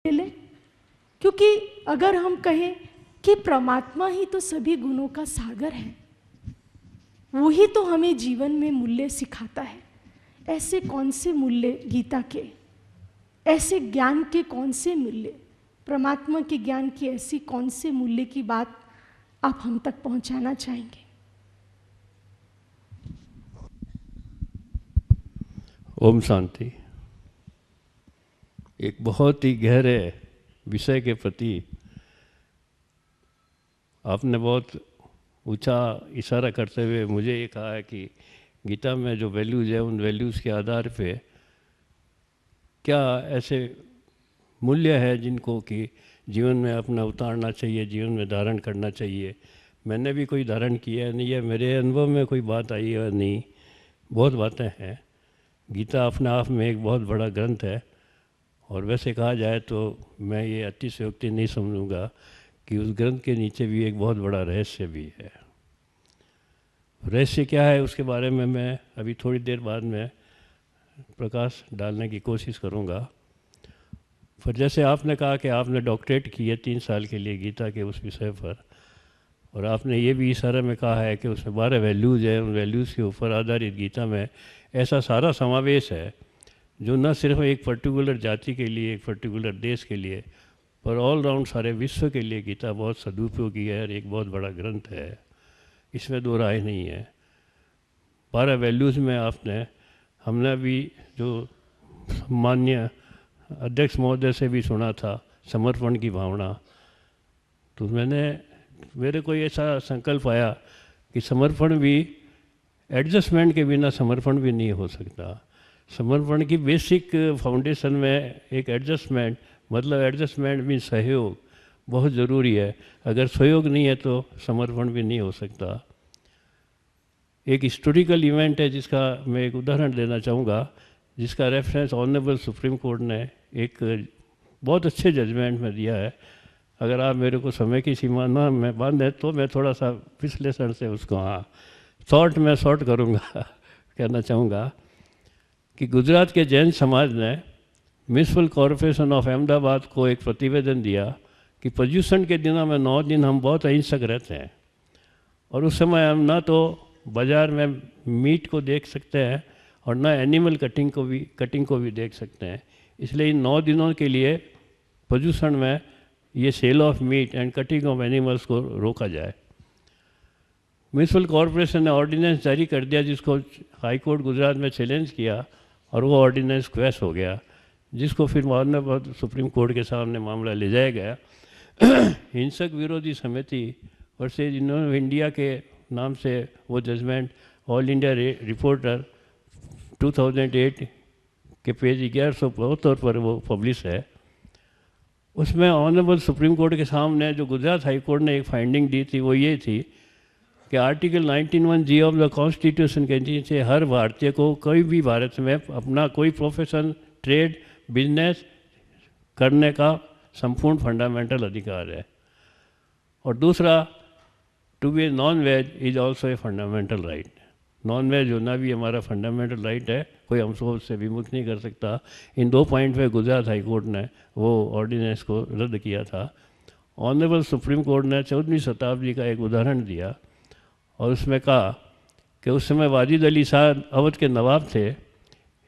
ले, क्योंकि अगर हम कहें कि परमात्मा ही तो सभी गुणों का सागर है, वही तो हमें जीवन में मूल्य सिखाता है। ऐसे कौन से मूल्य गीता के, ऐसे ज्ञान के कौन से मूल्य, परमात्मा के ज्ञान की ऐसी कौन से मूल्य की बात आप हम तक पहुंचाना चाहेंगे? ओम शांति। एक बहुत ही गहरे विषय के प्रति आपने बहुत ऊंचा इशारा करते हुए मुझे ये कहा है कि गीता में जो वैल्यूज़ है उन वैल्यूज़ के आधार पे क्या ऐसे मूल्य है जिनको कि जीवन में अपना उतारना चाहिए, जीवन में धारण करना चाहिए। मैंने भी कोई धारण किया है नहीं है, मेरे अनुभव में कोई बात आई है नहीं। बहुत बातें हैं। गीता अपने आप में एक बहुत बड़ा ग्रंथ है और वैसे कहा जाए तो मैं ये अतिशयोक्ति नहीं समझूंगा कि उस ग्रंथ के नीचे भी एक बहुत बड़ा रहस्य भी है। रहस्य क्या है उसके बारे में मैं अभी थोड़ी देर बाद में प्रकाश डालने की कोशिश करूंगा। फिर जैसे आपने कहा कि आपने डॉक्टरेट की है 3 साल के लिए गीता के उस विषय पर, और आपने ये भी इशारे में कहा है कि उसमें 12 वैल्यूज़ है, उन वैल्यूज़ के ऊपर आधारित गीता में ऐसा सारा समावेश है जो न सिर्फ एक पर्टिकुलर जाति के लिए, एक पर्टिकुलर देश के लिए, पर ऑल राउंड सारे विश्व के लिए गीता बहुत सदुपयोगी है और एक बहुत बड़ा ग्रंथ है। इसमें दो राय नहीं है। 12 वैल्यूज़ में हमने अभी जो माननीय अध्यक्ष महोदय से भी सुना था, समर्पण की भावना, तो मेरे को ऐसा संकल्प आया कि समर्पण भी एडजस्टमेंट के बिना समर्पण भी नहीं हो सकता। समर्पण की बेसिक फाउंडेशन में एक एडजस्टमेंट, मतलब एडजस्टमेंट मीन सहयोग बहुत ज़रूरी है। अगर सहयोग नहीं है तो समर्पण भी नहीं हो सकता। एक हिस्टोरिकल इवेंट है जिसका मैं एक उदाहरण देना चाहूँगा, जिसका रेफरेंस ऑनरेबल सुप्रीम कोर्ट ने एक बहुत अच्छे जजमेंट में दिया है। अगर आप मेरे को समय की सीमा ना में बांधे तो मैं थोड़ा सा विश्लेषण से उसको शॉर्ट करूँगा कहना चाहूँगा कि गुजरात के जैन समाज ने म्यूनसिपल कॉरपोरेशन ऑफ अहमदाबाद को एक प्रतिवेदन दिया कि प्रदूषण के दिनों में 9 दिन हम बहुत अहिंसक रहते हैं और उस समय हम ना तो बाज़ार में मीट को देख सकते हैं और ना एनिमल कटिंग को भी देख सकते हैं। इसलिए इन 9 दिनों के लिए प्रदूषण में ये sale of meat and cutting of animals को रोका जाए। म्यूनसिपल कॉरपोरेशन ने ऑर्डिनेंस जारी कर दिया, जिसको हाई कोर्ट गुजरात में चैलेंज किया और वो ऑर्डिनेंस क्वैश हो गया, जिसको फिर बाद सुप्रीम कोर्ट के सामने मामला ले जाया गया। हिंसक विरोधी समिति वर्सेज इंडिया के नाम से वो जजमेंट ऑल इंडिया रिपोर्टर 2008 के पेज 1172 पर वो पब्लिश है। उसमें ऑनरेबल सुप्रीम कोर्ट के सामने जो गुजरात हाई कोर्ट ने एक फाइंडिंग दी थी वो ये थी कि आर्टिकल 19(1) ऑफ द कॉन्स्टिट्यूशन के नीचे हर भारतीय को कोई भी भारत में अपना कोई प्रोफेशन, ट्रेड, बिजनेस करने का संपूर्ण फंडामेंटल अधिकार है। और दूसरा, to be non veg is also a fundamental right. Non veg होना भी हमारा फंडामेंटल राइट है, कोई हमको उससे विमुक्त नहीं कर सकता। इन 2 पॉइंट पे गुजरात हाई कोर्ट ने वो ऑर्डिनेंस को रद्द किया था। ऑनरेबल सुप्रीम कोर्ट ने 14वीं शताब्दी का एक उदाहरण दिया और उसमें कहा कि उस समय वाजिद अली शाह अवध के नवाब थे।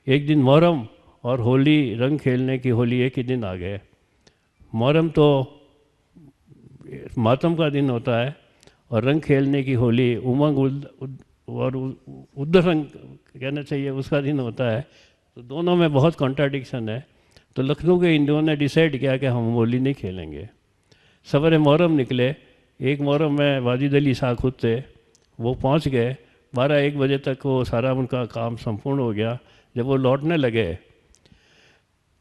एक दिन मुहर्रम और होली, रंग खेलने की होली एक ही दिन आ गए। मुहर्रम तो मातम का दिन होता है और रंग खेलने की होली उमंग और उद्दरंग कहना चाहिए उसका दिन होता है। तो दोनों में बहुत कॉन्ट्राडिक्शन है। तो लखनऊ के हिंदुओं ने डिसाइड किया कि हम होली नहीं खेलेंगे। सवेरे मुहर्रम निकले। एक मुहर्रम में वाजिद अली शाह खुद थे, वो पहुंच गए। 12-1 बजे तक वो सारा उनका काम संपूर्ण हो गया। जब वो लौटने लगे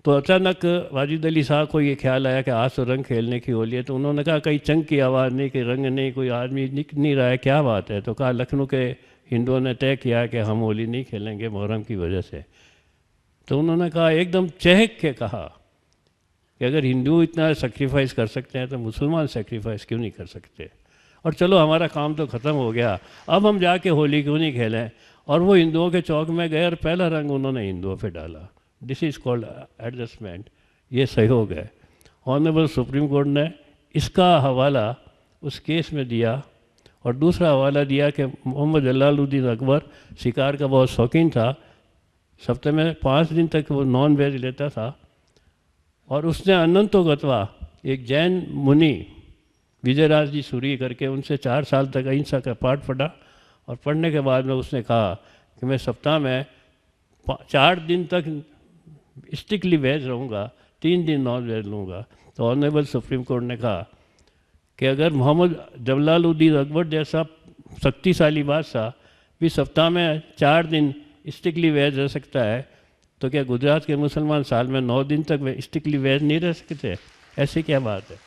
तो अचानक वाजिद अली शाह को ये ख्याल आया कि आज तो रंग खेलने की होली है। तो उन्होंने कहा कहीं चंग की आवाज़ नहीं, कि रंग नहीं, कोई आदमी निक नहीं रहा है, क्या बात है? तो कहा लखनऊ के हिंदुओं ने तय किया कि हम होली नहीं खेलेंगे मुहर्रम की वजह से। तो उन्होंने कहा, एकदम चहक के कहा कि अगर हिंदू इतना सेक्रीफाइस कर सकते हैं तो मुसलमान सेक्रीफाइस क्यों नहीं कर सकते? और चलो हमारा काम तो ख़त्म हो गया, अब हम जाके होली क्यों नहीं खेलें? और वो हिंदुओं के चौक में गए और पहला रंग उन्होंने हिंदुओं पे डाला। This is called adjustment. ये सहयोग है। ऑनरेबल सुप्रीम कोर्ट ने इसका हवाला उस केस में दिया, और दूसरा हवाला दिया कि मोहम्मद जलालुद्दीन अकबर शिकार का बहुत शौकीन था, हफ्ते में 5 दिन तक वो नॉन वेज लेता था, और उसने अनंतो गतवा एक जैन मुनि विजयराज जी सूरी करके उनसे 4 साल तक अहिंसा का पाठ पढ़ा, और पढ़ने के बाद में उसने कहा कि मैं सप्ताह में 4 दिन तक स्ट्रिक्टली वेज रहूँगा, 3 दिन नॉन वेज लूँगा। तो ऑनरेबल सुप्रीम कोर्ट ने कहा कि अगर मोहम्मद जलालुद्दीन अकबर जैसा शक्तिशाली बादशाह भी सप्ताह में 4 दिन स्ट्रिक्टली वेज रह सकता है, तो क्या गुजरात के मुसलमान साल में 9 दिन तक स्ट्रिक्टली वेज नहीं रह सकते? ऐसी क्या बात है?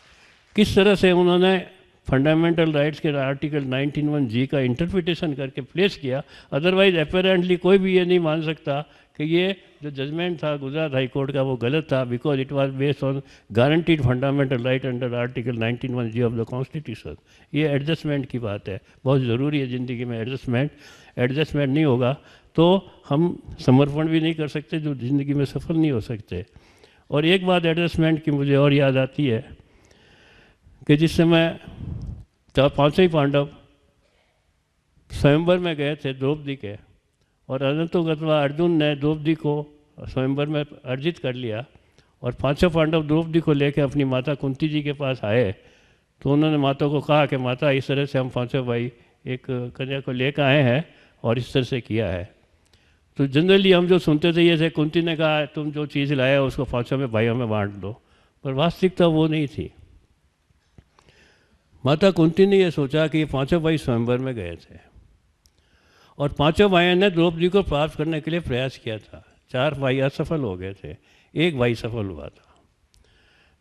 किस तरह से उन्होंने फंडामेंटल राइट्स के आर्टिकल 19(1) का इंटरप्रिटेशन करके प्लेस किया। अदरवाइज अपेरेंटली कोई भी ये नहीं मान सकता कि ये जो जजमेंट था गुजरात हाई कोर्ट का वो गलत था, because it was based on guaranteed fundamental right under article 19(1) of the constitution. ये एडजस्टमेंट की बात है, बहुत ज़रूरी है ज़िंदगी में एडजस्टमेंट। एडजस्टमेंट नहीं होगा तो हम समर्पण भी नहीं कर सकते, जो ज़िंदगी में सफल नहीं हो सकते। और एक बात एडजस्टमेंट की मुझे और याद आती है कि जिस समय 5 ही पांडव स्वयंवर में गए थे द्रौपदी के, और अनंतो गतवा अर्जुन ने द्रौपदी को स्वयंवर में अर्जित कर लिया, और 5 पांडव द्रौपदी को लेकर अपनी माता कुंती जी के पास आए, तो उन्होंने माता को कहा कि माता इस तरह से हम 5 भाई एक कन्या को लेकर आए हैं और इस तरह से किया है। तो जनरली हम जो सुनते थे ये थे, कुंती ने कहा तुम जो चीज़ लाया उसको 5 में भाइयों में बांट दो, पर वास्तविकता वो नहीं थी। माता कुंती ने यह सोचा कि ये 5 भाई स्वयंवर में गए थे, और 5 भाइयों ने द्रौपदी को प्राप्त करने के लिए प्रयास किया था। 4 भाई असफल हो गए थे, 1 भाई सफल हुआ था।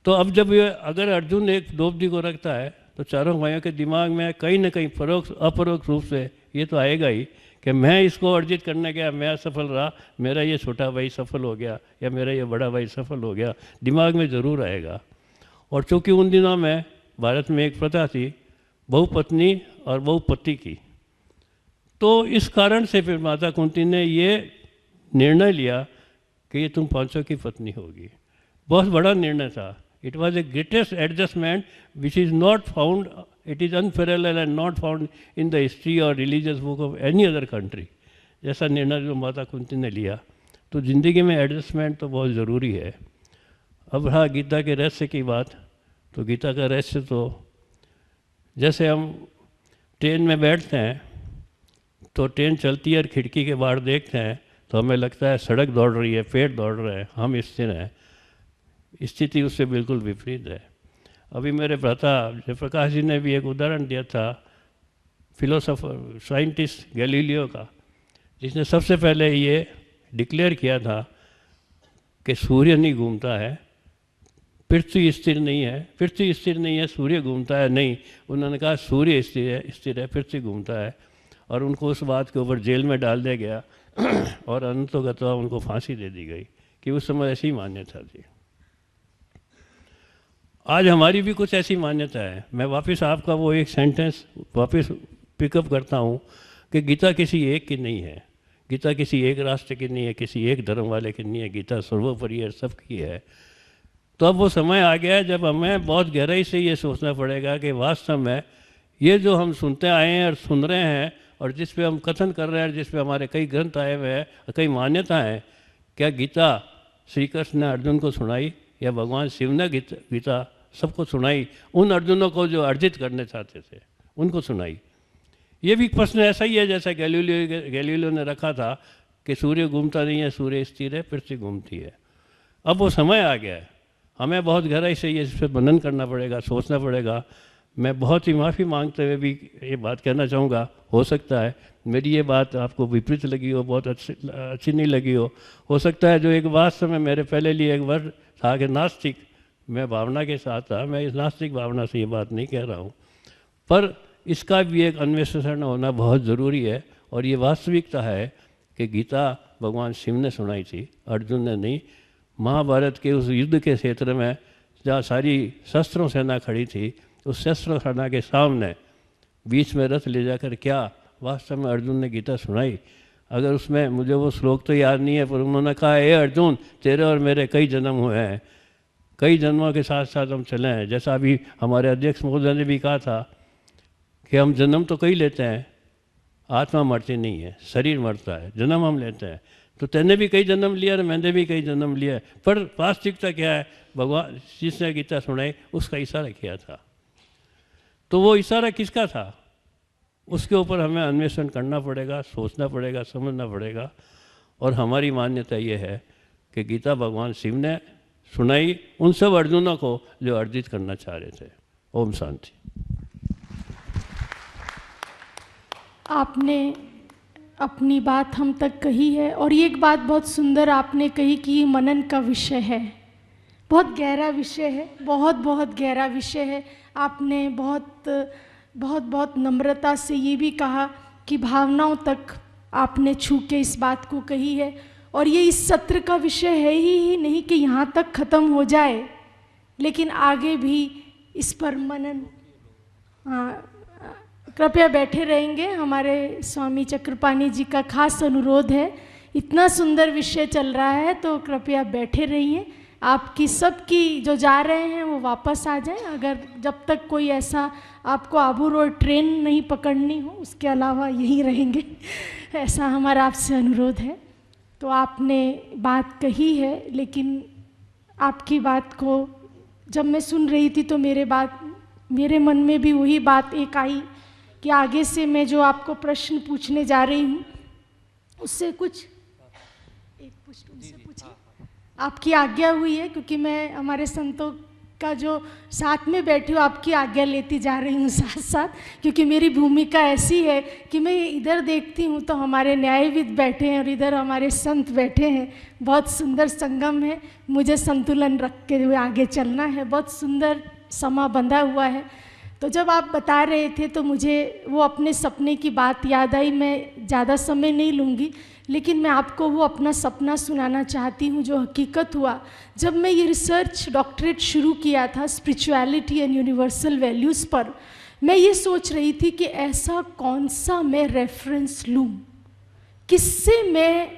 तो अब जब ये अगर अर्जुन एक द्रौपदी को रखता है तो चारों भाइयों के दिमाग में कहीं ना कहीं परोक्ष अपरोक्ष रूप से ये तो आएगा ही कि मैं इसको अर्जित करने गया, मैं असफल रहा, मेरा ये छोटा भाई सफल हो गया या मेरा ये बड़ा भाई सफल हो गया, दिमाग में ज़रूर आएगा। और चूँकि उन दिनों में भारत में एक प्रथा थी बहुपत्नी और बहुपति की, तो इस कारण से फिर माता कुंती ने ये निर्णय लिया कि ये तुम 5 की पत्नी होगी। बहुत बड़ा निर्णय था। It was a greatest adjustment which is not found, it is unparallel and not found in the history और religious book of any other country. जैसा निर्णय जो माता कुंती ने लिया, तो ज़िंदगी में एडजस्टमेंट तो बहुत ज़रूरी है। अब रहा गीता के रहस्य की बात, तो गीता का रहस्य तो जैसे हम ट्रेन में बैठते हैं तो ट्रेन चलती है और खिड़की के बाहर देखते हैं तो हमें लगता है सड़क दौड़ रही है, पेड़ दौड़ रहे हैं, हम स्थिर हैं। स्थिति उससे बिल्कुल विपरीत है। अभी मेरे भ्राता जयप्रकाश जी ने भी एक उदाहरण दिया था फिलोसोफर साइंटिस्ट गैलीलियो का, जिसने सबसे पहले ये डिक्लेयर किया था कि सूर्य नहीं घूमता है, पृथ्वी स्थिर नहीं है, पृथ्वी स्थिर नहीं है, सूर्य घूमता है नहीं। उन्होंने कहा सूर्य स्थिर है, पृथ्वी घूमता है। और उनको उस बात के ऊपर जेल में डाल दिया गया और अनंतोगतवा उनको फांसी दे दी गई कि उस समय ऐसी मान्यता थी। आज हमारी भी कुछ ऐसी मान्यता है। मैं वापस आपका वो एक सेंटेंस वापस पिकअप करता हूँ कि गीता किसी एक की नहीं है, गीता किसी एक राष्ट्र की नहीं है, किसी एक धर्म वाले की नहीं है, गीता सर्वोपरि है, सबकी है। तो अब वो समय आ गया है जब हमें बहुत गहराई से ये सोचना पड़ेगा कि वास्तव में ये जो हम सुनते आए हैं और सुन रहे हैं और जिस पे हम कथन कर रहे हैं, जिस पे हमारे कई ग्रंथ आए हुए हैं, कई मान्यता हैं, क्या गीता श्री कृष्ण ने अर्जुन को सुनाई या भगवान शिव ने गीता सबको सुनाई? उन अर्जुनों को जो अर्जित करने चाहते थे उनको सुनाई। ये भी प्रश्न ऐसा ही है जैसा गैलीलियो ने रखा था कि सूर्य घूमता नहीं है, सूर्य स्थिर है, पृथ्वी घूमती है। अब वो समय आ गया है, हमें बहुत गहराई से ये इस पर मनन करना पड़ेगा, सोचना पड़ेगा। मैं बहुत ही माफ़ी मांगते हुए भी ये बात कहना चाहूँगा, हो सकता है मेरी ये बात आपको विपरीत लगी हो, बहुत अच्छी नहीं लगी हो सकता है जो एक बात समय मेरे पहले लिए एक वर्ड था कि नास्तिक, मैं भावना के साथ था, मैं इस नास्तिक भावना से ये बात नहीं कह रहा हूँ, पर इसका भी एक अन्वेषण होना बहुत ज़रूरी है। और ये वास्तविकता है कि गीता भगवान शिव ने सुनाई थी, अर्जुन ने नहीं। महाभारत के उस युद्ध के क्षेत्र में जहाँ सारी शस्त्रों सेना खड़ी थी, उस शस्त्र सेना के सामने बीच में रथ ले जाकर क्या वास्तव में अर्जुन ने गीता सुनाई? अगर उसमें मुझे वो श्लोक तो याद नहीं है, पर उन्होंने कहा हे अर्जुन, तेरे और मेरे कई जन्म हुए हैं, कई जन्मों के साथ साथ हम चले हैं। जैसा अभी हमारे अध्यक्ष महोदय ने भी कहा था कि हम जन्म तो कई लेते हैं, आत्मा मरती नहीं है, शरीर मरता है, जन्म हम लेते हैं। तो तेने भी कई जन्म लिया और मैंने भी कई जन्म लिया है, पर वास्तविकता क्या है, भगवान जिसने गीता सुनाई उसका इशारा किया था। तो वो इशारा किसका था, उसके ऊपर हमें अन्वेषण करना पड़ेगा, सोचना पड़ेगा, समझना पड़ेगा। और हमारी मान्यता ये है कि गीता भगवान शिव ने सुनाई उन सब अर्जुनों को जो अर्जित करना चाह रहे थे। ओम शांति। आपने अपनी बात हम तक कही है, और ये एक बात बहुत सुंदर आपने कही कि ये मनन का विषय है, बहुत गहरा विषय है, बहुत बहुत गहरा विषय है। आपने बहुत बहुत बहुत नम्रता से ये भी कहा कि भावनाओं तक आपने छू के इस बात को कही है। और ये इस सत्र का विषय है ही नहीं कि यहाँ तक ख़त्म हो जाए, लेकिन आगे भी इस पर मनन। हाँ, कृपया बैठे रहेंगे। हमारे स्वामी चक्रपाणी जी का खास अनुरोध है, इतना सुंदर विषय चल रहा है तो कृपया बैठे रहिए। आपकी सबकी जो जा रहे हैं वो वापस आ जाएं, अगर जब तक कोई ऐसा आपको आबू रोड ट्रेन नहीं पकड़नी हो, उसके अलावा यहीं रहेंगे ऐसा हमारा आपसे अनुरोध है। तो आपने बात कही है, लेकिन आपकी बात को जब मैं सुन रही थी तो मेरे मन में भी वही बात एक आई कि आगे से मैं जो आपको प्रश्न पूछने जा रही हूँ उससे कुछ एक पुष्ट उनसे पूछिए, आपकी आज्ञा हुई है, क्योंकि मैं हमारे संतों का जो साथ में बैठी हूँ आपकी आज्ञा लेती जा रही हूँ साथ साथ, क्योंकि मेरी भूमिका ऐसी है कि मैं इधर देखती हूँ तो हमारे न्यायविद बैठे हैं और इधर हमारे संत बैठे हैं। बहुत सुंदर संगम है, मुझे संतुलन रख के हुए आगे चलना है, बहुत सुंदर समा बंधा हुआ है। तो जब आप बता रहे थे तो मुझे वो अपने सपने की बात याद आई। मैं ज़्यादा समय नहीं लूँगी, लेकिन मैं आपको वो अपना सपना सुनाना चाहती हूँ जो हकीकत हुआ। जब मैं ये रिसर्च डॉक्टरेट शुरू किया था स्पिरिचुअलिटी एंड यूनिवर्सल वैल्यूज़ पर, मैं ये सोच रही थी कि ऐसा कौन सा मैं रेफरेंस लूँ, किससे मैं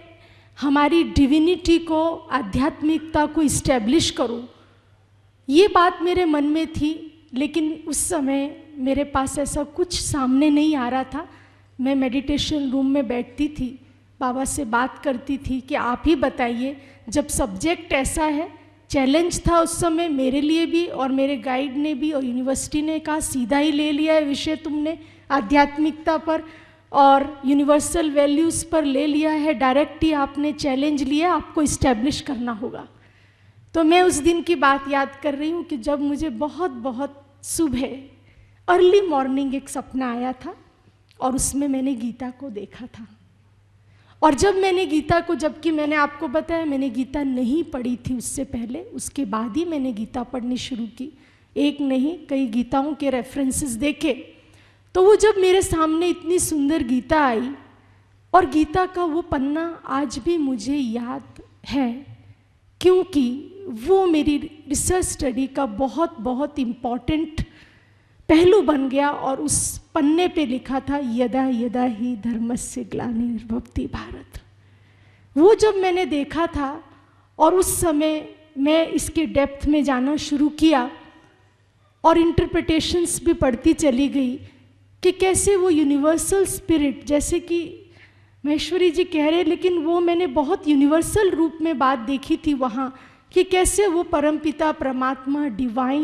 हमारी डिविनिटी को, आध्यात्मिकता को इस्टेब्लिश करूँ। ये बात मेरे मन में थी, लेकिन उस समय मेरे पास ऐसा कुछ सामने नहीं आ रहा था। मैं मेडिटेशन रूम में बैठती थी, बाबा से बात करती थी कि आप ही बताइए, जब सब्जेक्ट ऐसा है। चैलेंज था उस समय मेरे लिए भी, और मेरे गाइड ने भी, और यूनिवर्सिटी ने कहा सीधा ही ले लिया है विषय तुमने, आध्यात्मिकता पर और यूनिवर्सल वैल्यूज़ पर ले लिया है, डायरेक्ट ही आपने चैलेंज लिया, आपको इस्टेब्लिश करना होगा। तो मैं उस दिन की बात याद कर रही हूँ कि जब मुझे बहुत बहुत सुबह अर्ली मॉर्निंग एक सपना आया था और उसमें मैंने गीता को देखा था। और जब मैंने गीता को, जबकि मैंने आपको बताया मैंने गीता नहीं पढ़ी थी उससे पहले, उसके बाद ही मैंने गीता पढ़नी शुरू की, एक नहीं कई गीताओं के रेफरेंसेस देखे। तो वो जब मेरे सामने इतनी सुंदर गीता आई, और गीता का वो पन्ना आज भी मुझे याद है, क्योंकि वो मेरी रिसर्च स्टडी का बहुत बहुत इम्पॉर्टेंट पहलू बन गया। और उस पन्ने पे लिखा था यदा यदा ही धर्मस्य ग्लानिर्भवति भारत। वो जब मैंने देखा था और उस समय मैं इसके डेप्थ में जाना शुरू किया और इंटरप्रिटेशंस भी पढ़ती चली गई कि कैसे वो यूनिवर्सल स्पिरिट, जैसे कि महेश्वरी जी कह रहे, लेकिन वो मैंने बहुत यूनिवर्सल रूप में बात देखी थी वहाँ, कि कैसे वो परमपिता परमात्मा डिवाइन